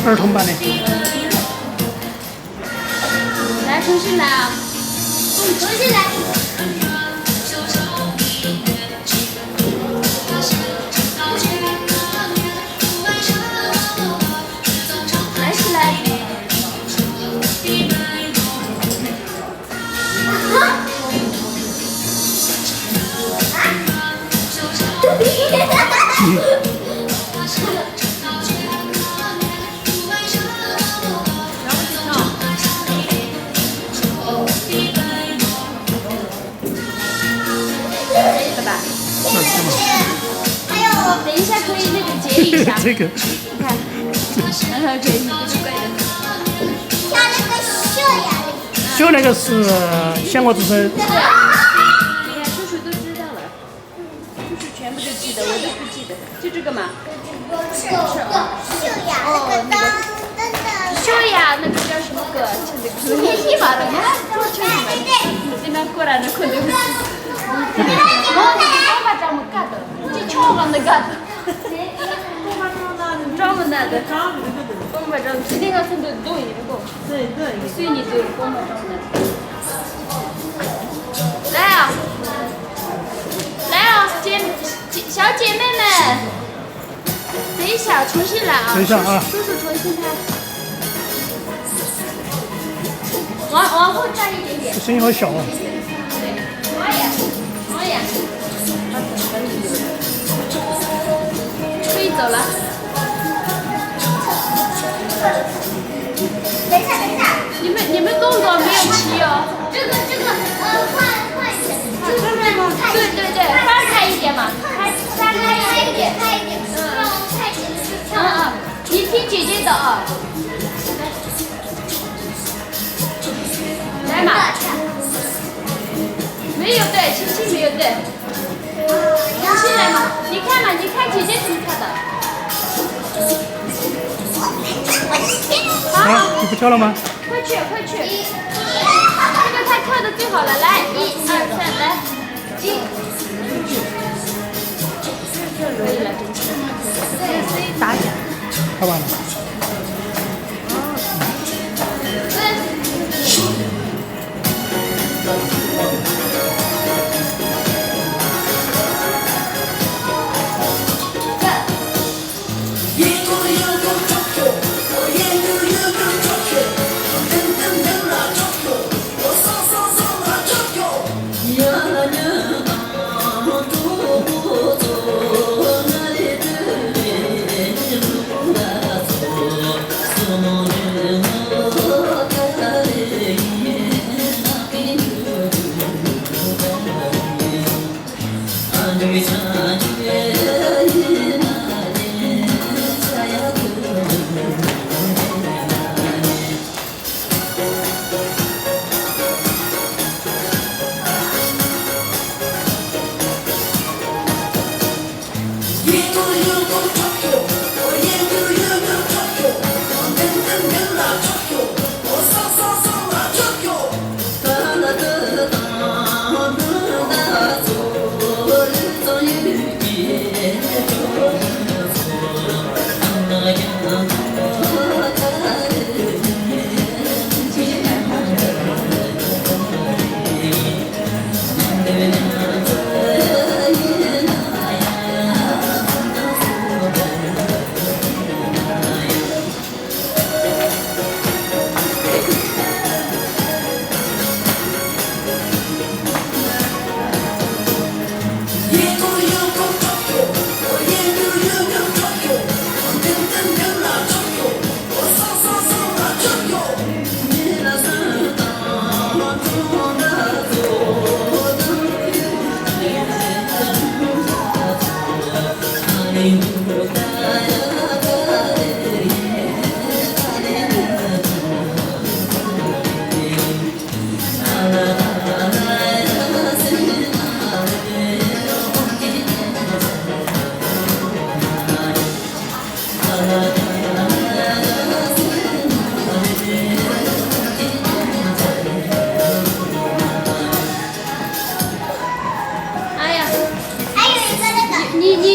儿童版的。来，重新来啊！重新来。来起来。还有，等一下可以那个截一下，这个，你看，然后可以这个怪的。跳那个秀呀，就那个是仙我之声。你看叔叔都知道了，叔叔全部都记得，我都不记得，就这个嘛。秀呀，那个当当当。秀呀，那个叫什么歌？唱的歌。你妈的，我唱的嘛。你那过来的可能。爸这么干的，就敲完的干的。专门来的，光把这今天要送的多一点够。对，所以你就光把这的。来啊，来啊，小姐妹们，等一下，重新来啊！等一下啊！叔叔重新拍。往后站一点点。声音好小啊！王爷，可以走了。等一下，你们动作没有齐哦。这个，换一点，对，翻开一点嘛，翻开一点，开一点，让太紧是跳。你听姐姐的啊。来嘛。没有对，轻轻没有对。重新来嘛，你看嘛，你看姐姐怎么跳的。啊，你不跳了吗？快去！这个他跳的最好了，来，1、2、3，来，可以了，真的。打一下。太晚了。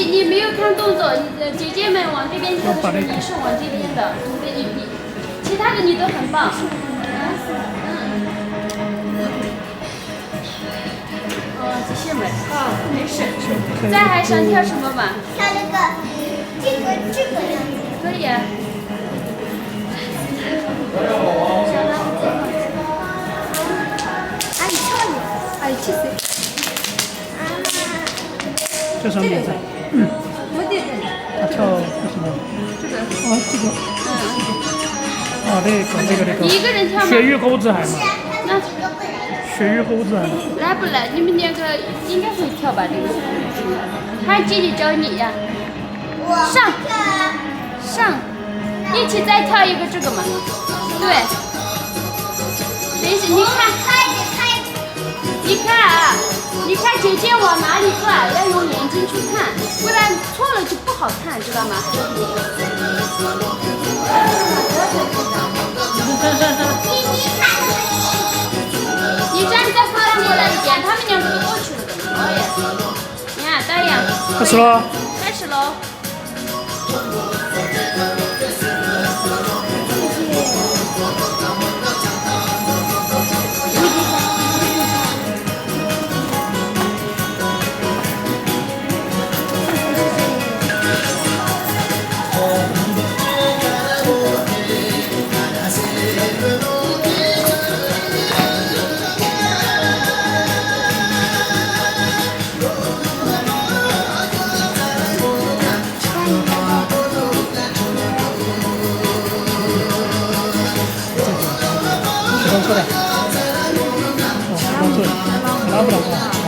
你没有看动作，姐姐们往这边跳的时候，你是往这边的，你其他的你都很棒。姐姐们，没事。再还想跳什么吧？跳那个这个样子。可以啊。阿姨跳你，阿姨7岁。叫什么名字？我对对。他跳什么？这个。哦，这个。哦，这个。你一个人跳吗？血玉钩子海嘛。那血玉钩子海。来不来？你们两个应该会跳吧？这个。还是姐姐教你呀？上。上。一起再跳一个这个嘛。对。等一下，你看。你看啊，你看姐姐往哪里转，要用眼睛去看，不然错了就不好看，知道吗？你站再翻过来一点，他们两个都过去了的。哦耶！你看，大样。开始喽。开始喽。过来，拿不了啊，好。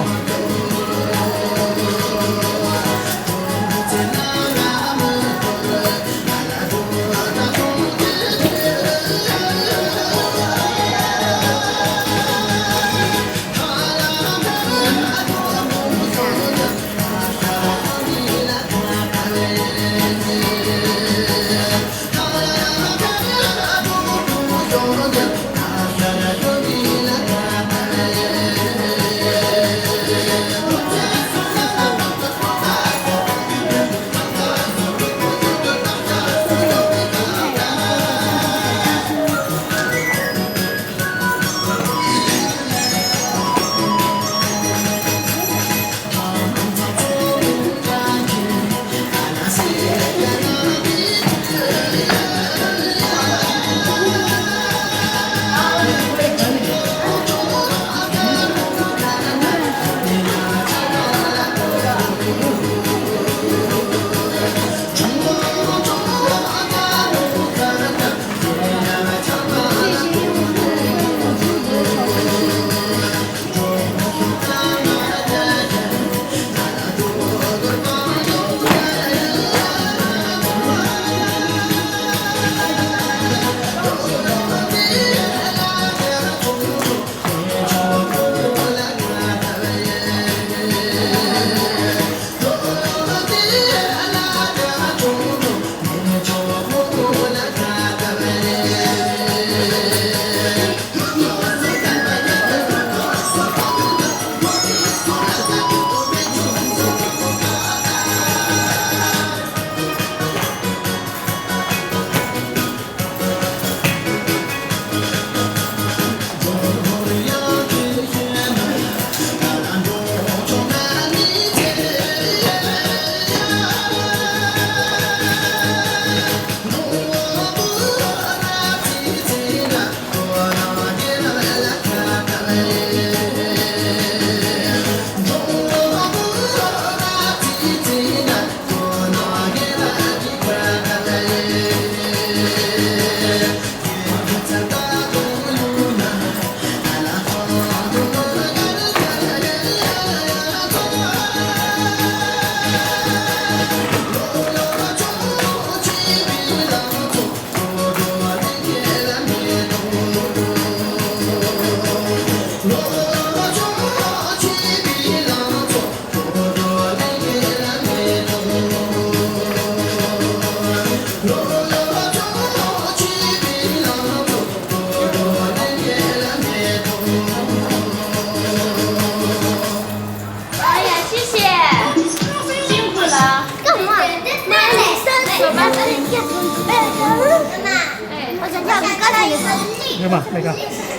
那个吧，那个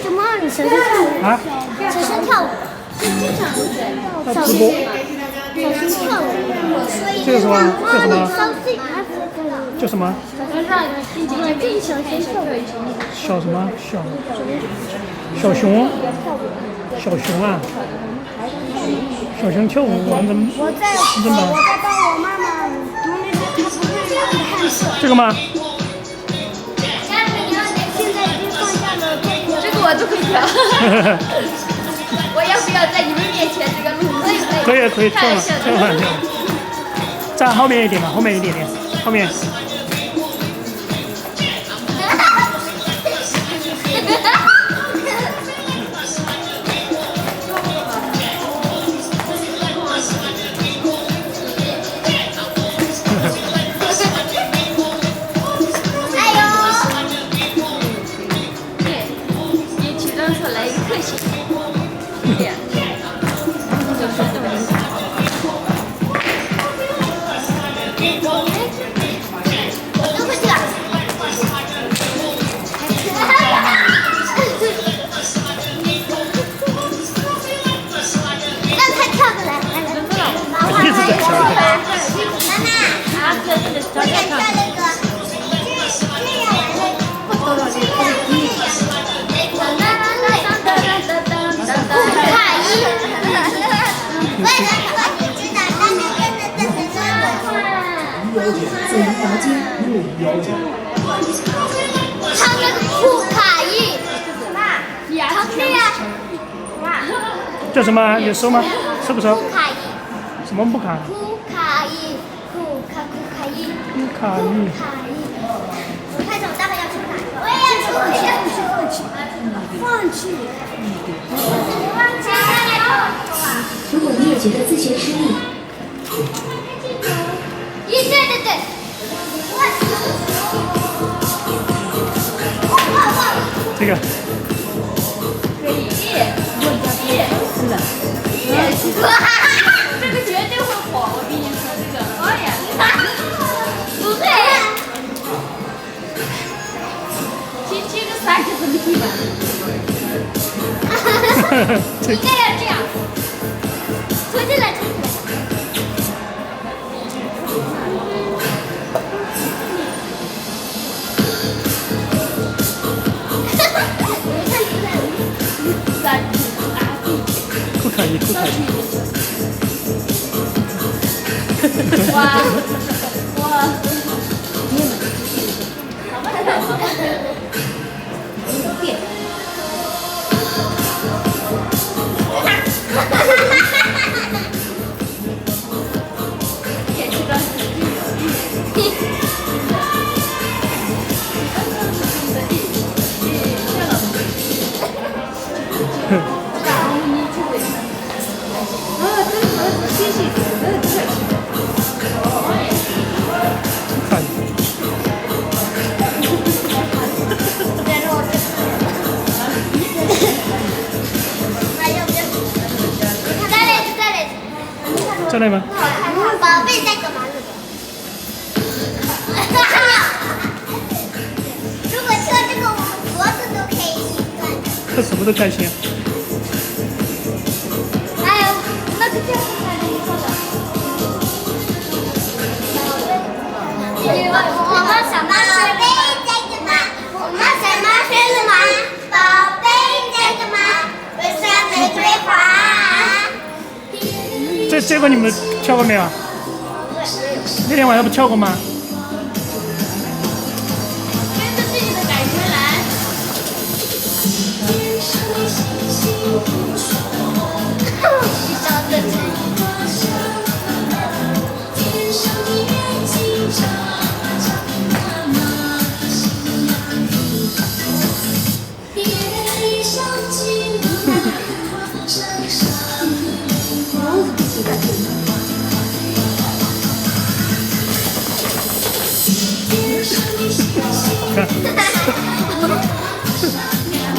什么？你谁在跳舞？啊，谁在跳舞？直播。小心跳舞。这个什么？这什么？叫什么？小什么？小熊？小熊啊？小熊跳舞，完整我在帮我妈妈读那些她不会的汉字。这个吗？现在已经放下了这个我都可以跳。我要不要在你们面前这个录？可以，跳了。站后面一点吧，后面一点点，后面。唱那个库卡伊，唱这样。叫什么？有收吗？收不收？库卡伊，什么不卡？库卡伊，库卡伊，卡伊。我看着我待会要出哪个？我也要出，我要出。放弃。如果你也觉得自学吃力，对。这个。这个绝对会火，我跟你说这个。哎呀，不会。这个啥是怎么踢的？应该要这样。出去了。库卡伊。哇！在那吗？宝贝在干嘛？如果跳这个，我们脖子都可以一转。他什么都开心。还有那个叫什么？我们什么宝贝在干嘛？我们什么是什么？宝贝在干嘛？为什么玫瑰花？这个你们跳过没有？那天晚上不跳过吗？跟着自己的感觉来。一张的纸。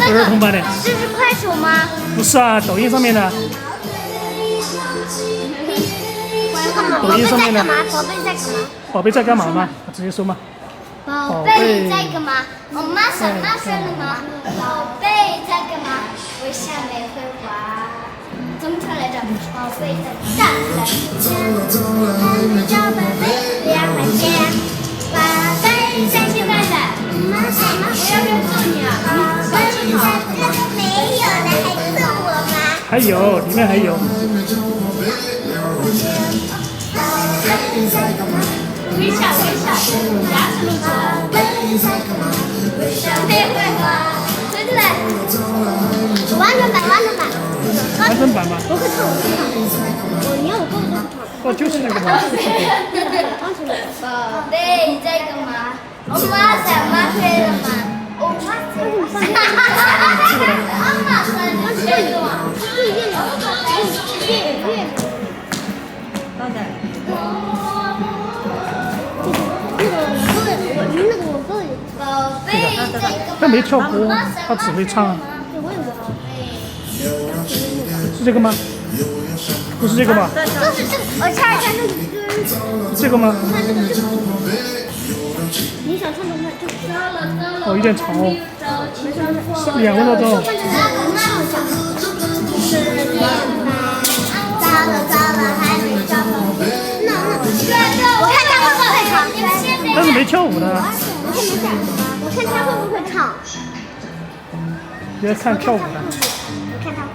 看，儿童版的。这是快手吗？不是啊，抖音上面的。抖音上面的。宝贝在干嘛？宝贝在干嘛吗？直接说嘛。宝贝在干嘛？我妈什么睡了吗？宝贝在干嘛？我下没会玩。怎么唱来着？宝贝在站起来。还没找宝贝2块钱。宝贝在干嘛？妈什么睡了吗？宝贝在干嘛？没有了，还送我吗？还有，里面还有。微笑，牙齿露出来。没会玩，推出来。完整版。完整版吗？我会唱，你要我歌我都会唱。哦，就是那个嘛，就是这个。宝贝在干嘛？我妈什么睡了吗？我妈睡了吗？妈妈睡了吗？宝贝在干嘛？他没跳歌，他只会唱。是这个吗？不是这个吧？就是这个，我唱一下那个歌。这个吗？你想唱的话就哦，有点长哦，2分多钟。糟了，还没找宝贝。我看他会不会唱，但是没跳舞的。我看他会不会唱。别看跳舞的。我看他会。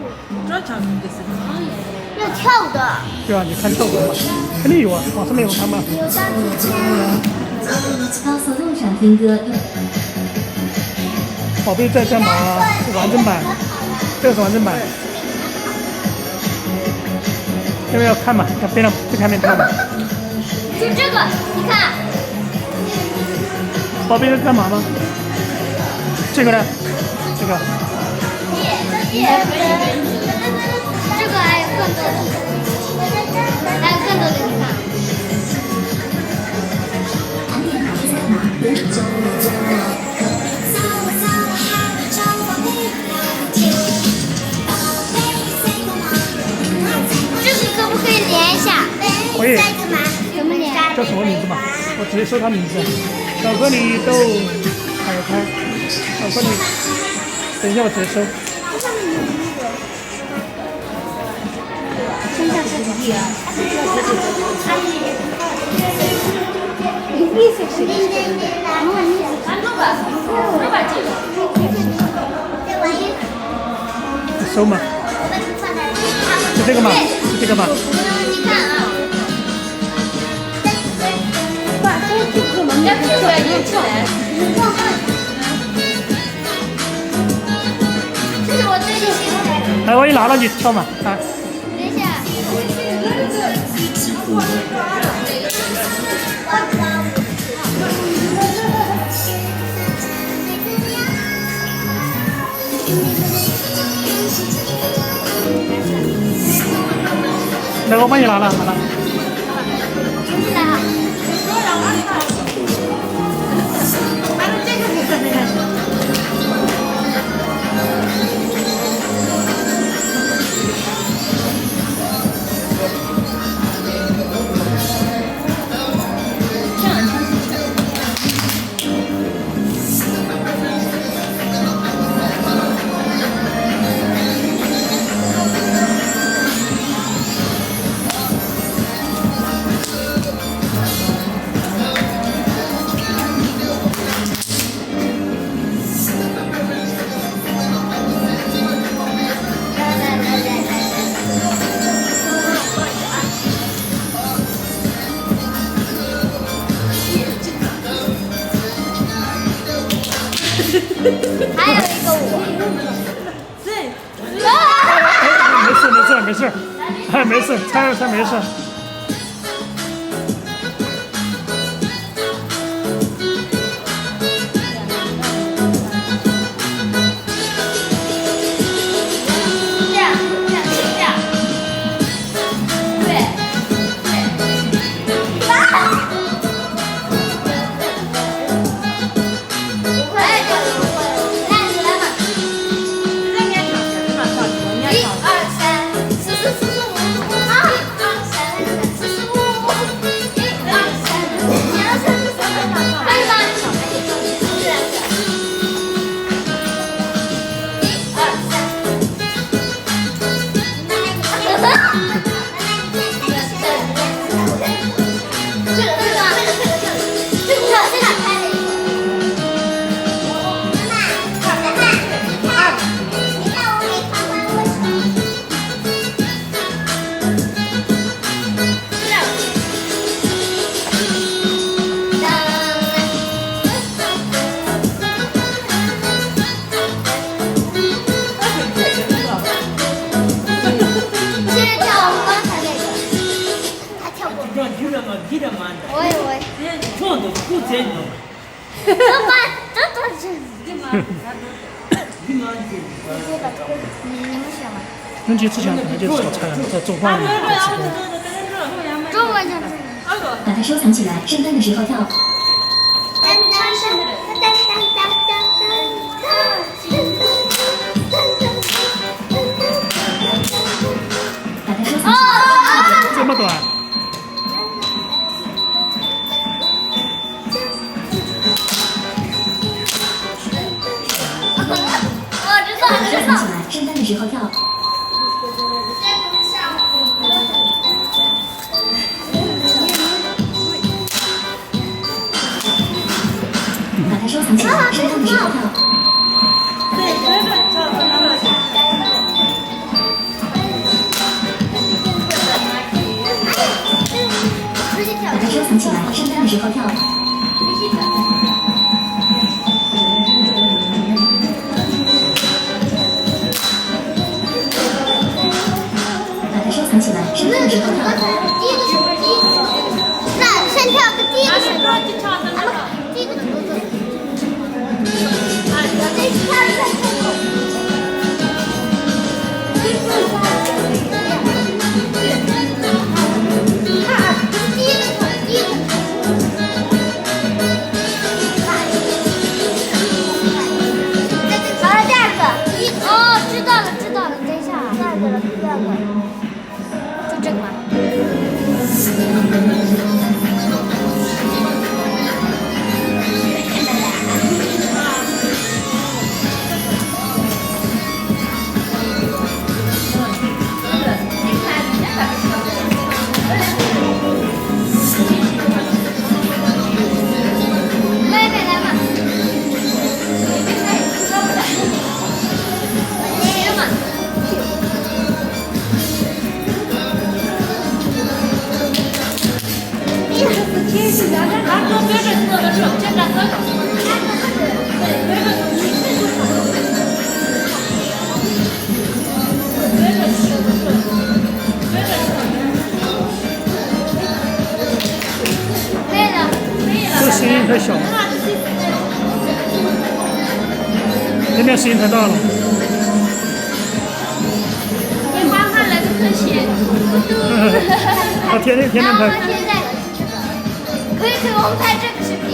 要跳舞的。对啊，你看跳舞的嘛，肯定有啊，网上面有他们。高速路上听歌。宝贝在干嘛？是完整版，这个是完整版。要不要看嘛？要边上这看边跳嘛？就这个，你看。宝贝在干嘛吗？这个呢？这个。这个还有更多的，还有更多的地方。这个可不可以连一下？可以。怎么连？叫什么名字嘛？我直接搜他名字。巧克力豆海苔，巧克力。等一下，我直接搜。你搜嘛？是这个吗？是这个吗？你看啊，要跳出来就跳来。这是我最近新的。来，我一拿了你跳嘛，来。等一下。来，我帮你拿了，好了。进来啊！还有一个我。没事，哎，没事，猜没事。我以为。爸爸，这多是。你们选吗？春节之前本来就炒菜，在做饭。中文讲。把它收藏起来，圣诞的时候跳。当当当当当当把它收藏起来。这么短。把它收藏起来，圣诞的时候跳。把它收藏起来，圣诞的时候跳。把它收藏起来，圣诞的时候跳。把它收藏起来，圣诞的时候跳。第一个手机，那先跳个第一个手机，第一个手机。好了，第二个。哦，知道了，等一下，第二个，就这个吗？妹妹来嘛。行嘛。这个声音太小了，那边声音太大了。你妈妈来的特写。他天天然后我们拍。现在可以，我们拍这个视频。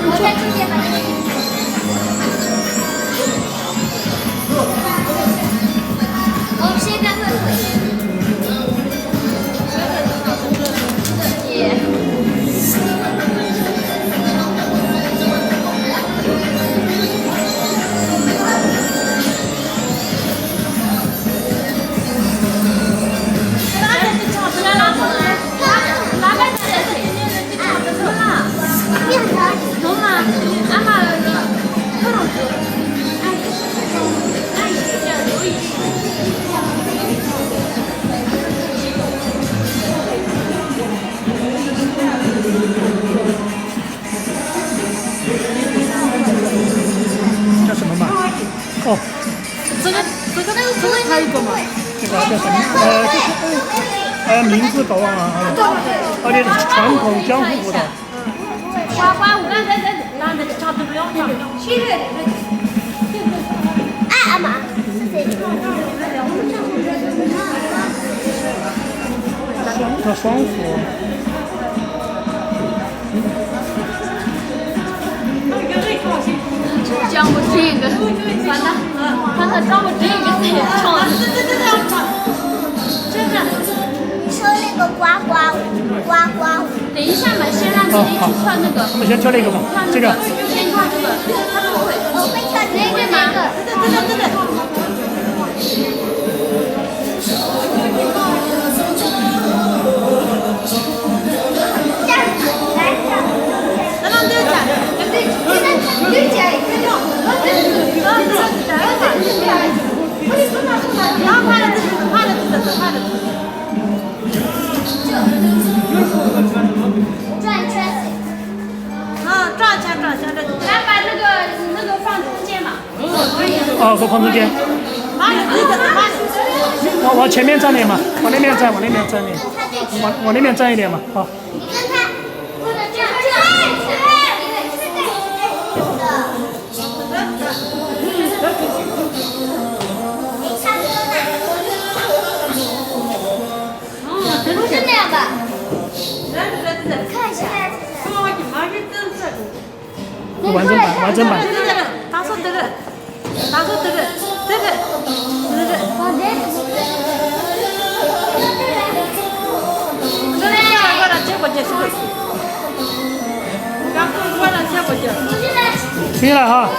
我在中间把这个。我们现在会回。叫什么嘛？哦，这个还有一个嘛？这个叫什么？名字搞忘了。而且是传统江湖舞蹈。花花舞，那个差不多要唱。哎，阿妈，是谁？叫双斧。讲不这个，反正找不这个才唱。真的。说那个呱呱舞。等一下嘛，先让姐姐去跳那个。我们先跳那个吧，这个。先跳这个，他不会。我会跳那个吗？来把那个放中间嘛。哦，放中间。往往前面站点嘛，往那边站，往那边站点，往那边站一点嘛，好。你跟他或者这样，不是那样吧？看一下。完整版。打手这个，好的。停下来哈。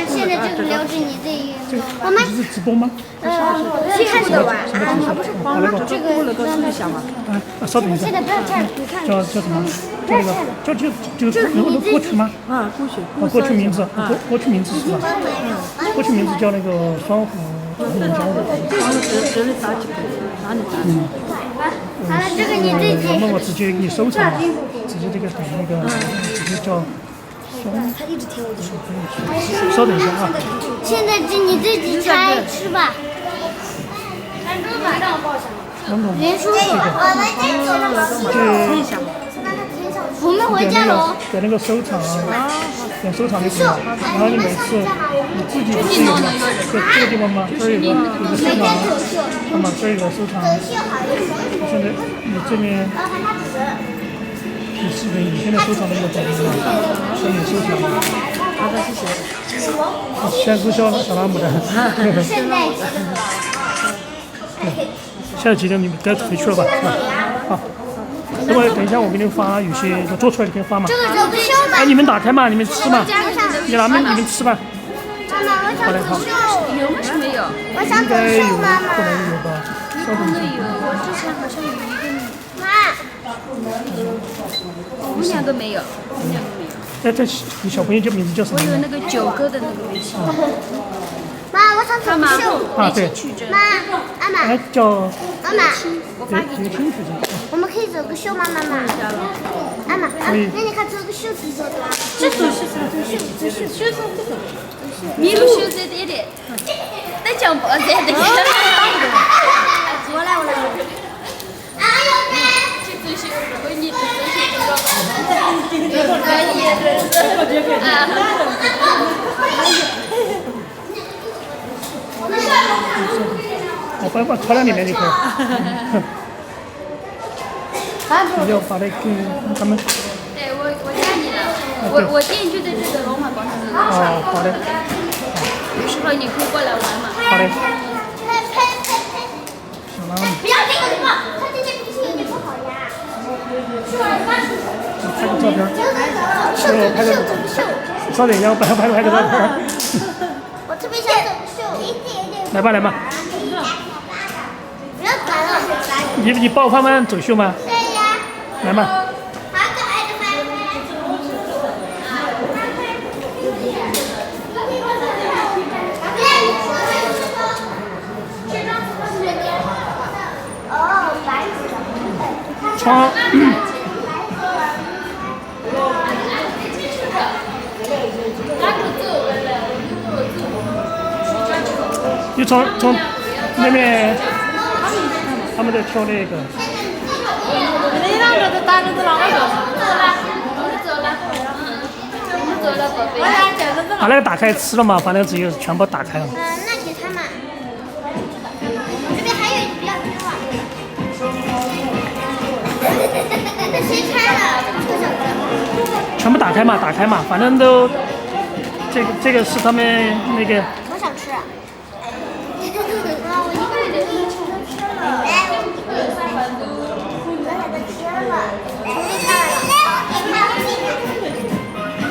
现在这个标志你这个，妈妈，这是直播吗？去看这个玩，不是好那个。这个稍等一下。现在不要看，你看。叫什么？叫那个就过去吗？啊，过去。过去名字，过去名字是吧？过去名字叫那个双湖红椒的。这里打几个？哪里打？好了，这个你自己。那我直接给你收藏，直接这个等那个直接叫。他一直听我的说。稍等一下啊。现在你自己拆吃吧。连叔叔，我们回家喽。点那个收藏，点收藏就可以了。然后你每次你自己自由嘛，在这个地方嘛，这儿有个收藏，那么这儿有个收藏。现在你这边。你视频，你现在收藏的那个照片啊，上面收藏的。好的，谢谢。先是小拉姆的。下一集的你们该回去了吧？啊，好。等会等一下我给你发有些就做出来的可以发嘛。这个走个秀吧。哎，你们打开嘛，你们吃嘛，你们吃吧。妈妈，我想走秀。有为什么有？我想走应该有，秀，妈妈。可能有吧。稍等一下。我之前好像有一个，妈，我们两个没有，我们两个没有。这你小朋友叫名字叫什么我有名字？那个9个的那个微信。妈，我想走干嘛？秀。啊，对，妈，妈妈，哎，叫妈妈，别听出去。我们可以走个秀吗？妈妈，妈妈，那你看走个秀是走的吗？这首是啥？秀麋鹿秀在这里，在讲包在这里。我来。哎呦呗！这走秀，我你走秀这个可以的。我把揣到里面就可以。你要把那个他们。对，我加你了，我店就在这个龙华广场这个。哦，好的。有时候你可以过来玩嘛。好的。不要这个地方，它这些脾气有点不好呀。拍个照片。稍等一下，我拍个照片。我特别想走个秀。来吧。不要管了。你抱他们走秀吗？对呀。来嘛。好可爱的拍拍。哦，白色的。窗。你从那边，他们在跳那个。你两个都打着都啷个走？走了，宝贝。把那个打开吃了嘛，把那个直接全部打开了。那给他们。这边还有一个比较多啊。这谁开了？臭小子。全部打开嘛，反正都，这个是他们那个。我想吃。我一个人就吃了。来，我吃了。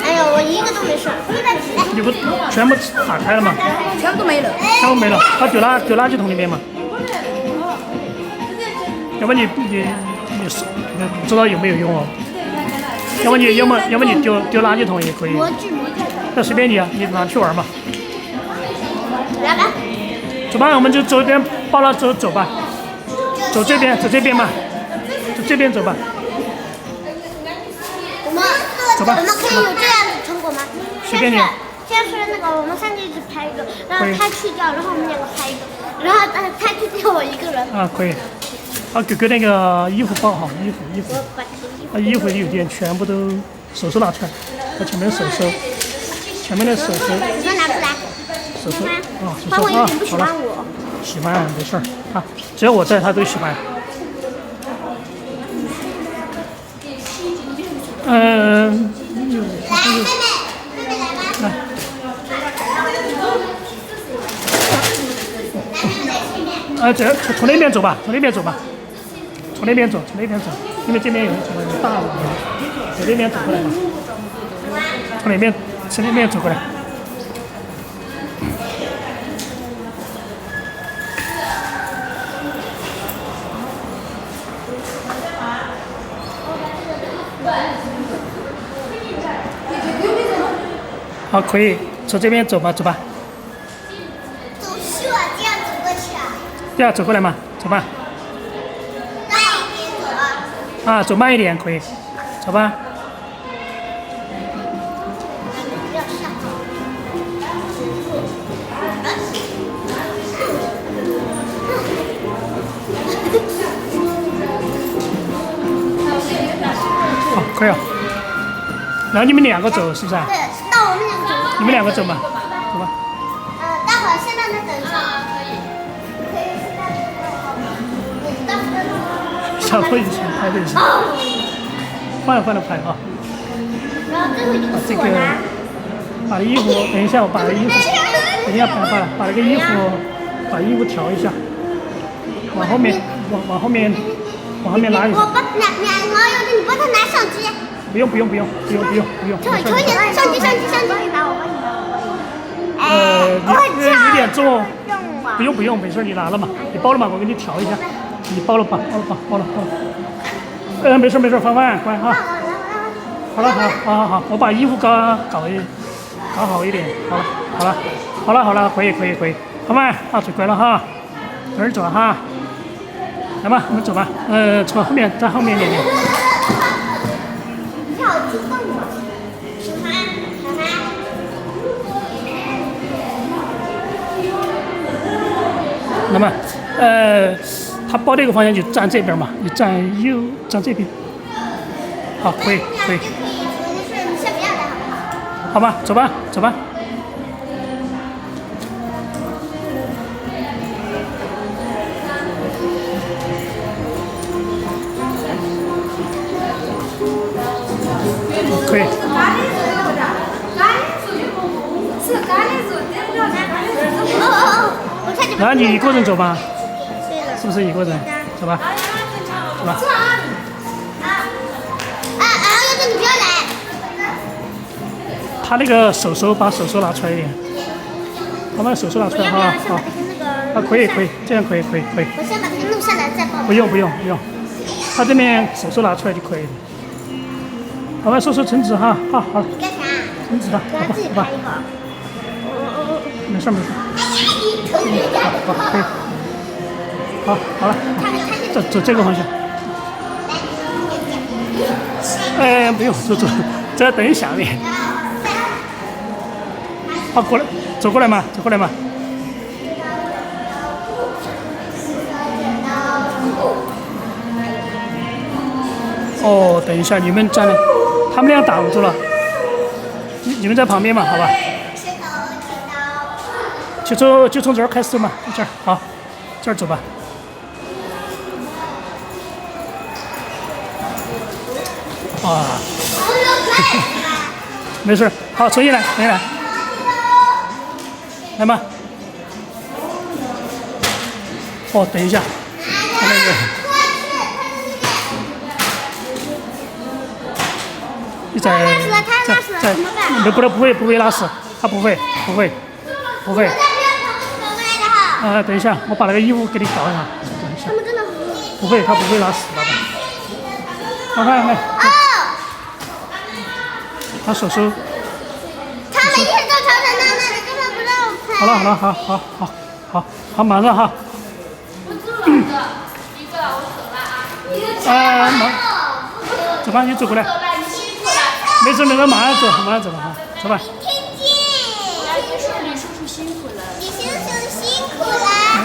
哎呦，我一个都没吃。你不全部打开了吗？全部都没了。全部没了，他丢垃圾桶里面嘛。要不你不知道有没有用哦？要么你丢垃圾桶也可以。那随便你啊，你拿去玩嘛。来吧。走吧，我们就走一边报了走吧。走这边嘛，走这边走吧。走吧。我们可以有这样的成果吗？随便你。先是那个，我们3个一起拍一个，然后他去掉，然后我们2个拍一个，然后他去掉我一个人。啊，可以。把哥哥那个衣服放好，衣服。把衣服有点全部都手拿出来，把前面的手收。手拿出来。手收啊，手换我收啊，有点不喜好了。欢我。喜欢没事儿啊，只要我在，他都喜欢。来，妹妹来吧。来。这从那边走吧，从那边走，因为这边有什么大的，从那边走过来嘛，从那边走过来。好，可以从这边走吧。走秀啊，这样走过去啊。对啊，走过来嘛，走吧。慢一点走啊。啊，走慢一点可以，走吧。好，可以了。然后你们2个走是不是？对，那我们2个走。你们2个走嘛，走吧。待会儿现在在等上。可以现在小朋友先拍就行。换着拍啊。然后最后一个是我拿。把衣服，等一下我把衣服，等一下把那个衣服，把衣服调一下，往后面往后面拉一下。我帮你你帮他拿相机。不用。抽一点，相机。你有点重。不用，没事，你拿了嘛，你包了嘛，我给你调一下。你包了吧。没事，芳芳，乖哈。好了，我把衣服搞好一点。好了，可以。芳芳啊，最乖了哈，等会儿走哈。来吧，我们走吧。从后面，在后面一点。你好激动啊！那么，他包这个方向就站这边嘛，你站这边。好，可以。你先不要的好不好？好吧，走吧。可以。然后你一个人走吧，是不是一个人？走吧。要是你不要来。他那个把手手拿出来一点，把手手拿出来哈。好。可以，这样可以。我先把它录下来再报。不用，他这边手手拿出来就可以了。我们说橙子哈，好。干啥？橙子的，给他自己拍一会儿。没事。可以。好了，走这个方向。不用，走，这等一下面。好，走过来嘛。哦，等一下，你们站了，他们俩挡住了，你们在旁边嘛，好吧？就从这儿开始嘛，这儿好，这儿走吧。哇，没事，好，重新来，来嘛。哦，等一下，那个。在，不会拉屎，他不会。等一下，我把那个衣服给你搞一下，等一下。不会，他不会拉屎，老板。好，来。他手手。他们一直都吵吵闹闹的，根本不让我拍。好，马上哈。走吧，你走过来。没事，马上走哈，走吧。李叔叔辛苦了。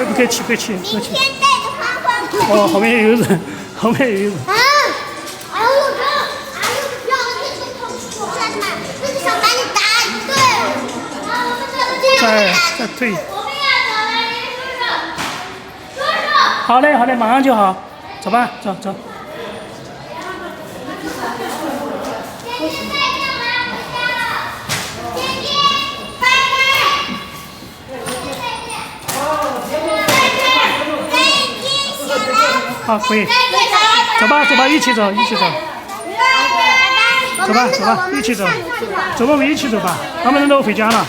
不客气。明天带着欢欢回去。后面有人。哎呦，让我这个同事出来的嘛，就是想把你打一顿。再退。我们要走了，李叔叔。好嘞，马上就好，走吧，走。好，可以。走吧，一起走。走吧，一起走。走吧，我们一起走吧，他们人都回家了。